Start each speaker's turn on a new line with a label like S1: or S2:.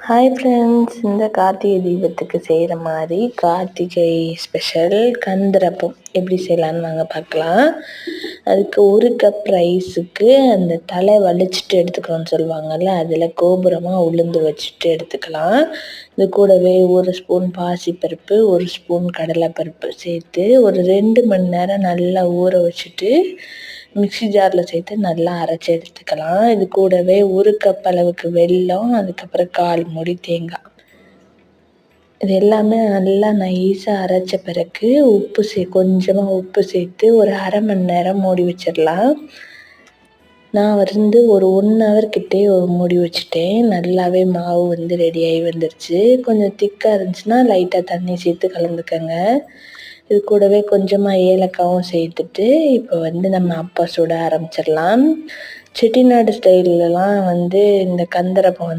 S1: Hi friends, இந்த கார்த்திகை தீபத்துக்கு செய்கிற மாதிரி கார்த்திகை ஸ்பெஷல் கந்தரப்பம் எப்படி செய்யலான்னு வாங்க பார்க்கலாம். அதுக்கு 1 கப் ரைஸுக்கு அந்த தலை வலிச்சிட்டு எடுத்துக்கணும்னு சொல்லுவாங்கள்ல, அதில் கோபுரமாக உளுந்து வச்சுட்டு எடுத்துக்கலாம். இது கூடவே 1 ஸ்பூன் பாசிப்பருப்பு, 1 ஸ்பூன் கடலைப்பருப்பு சேர்த்து ஒரு 2 மணி நேரம் நல்லா ஊற வச்சுட்டு மிக்ஸி ஜாரில் சேர்த்து நல்லா அரைச்சி எடுத்துக்கலாம். இது கூடவே 1 கப் அளவுக்கு வெல்லம், அதுக்கப்புறம் 1/4 மூடி தேங்காய், இது எல்லாமே நல்லா நைஸாக அரைச்ச பிறகு கொஞ்சமாக உப்பு சேர்த்து ஒரு அரை மணி நேரம் மூடி வச்சிடலாம். நான் ஒரு 1 ஹவர் கிட்டே மூடி வச்சுட்டேன். நல்லாவே மாவு ரெடியாகி வந்துருச்சு. கொஞ்சம் திக்காக இருந்துச்சுன்னா லைட்டாக தண்ணி சேர்த்து கலந்துக்கங்க. இது கூடவே கொஞ்சமாக ஏலக்காவும் சேர்த்துட்டு இப்போ நம்ம அப்பம் சுட ஆரம்பிச்சிடலாம். செட்டிநாடு ஸ்டைல்லலாம் இந்த கந்தரப்பம்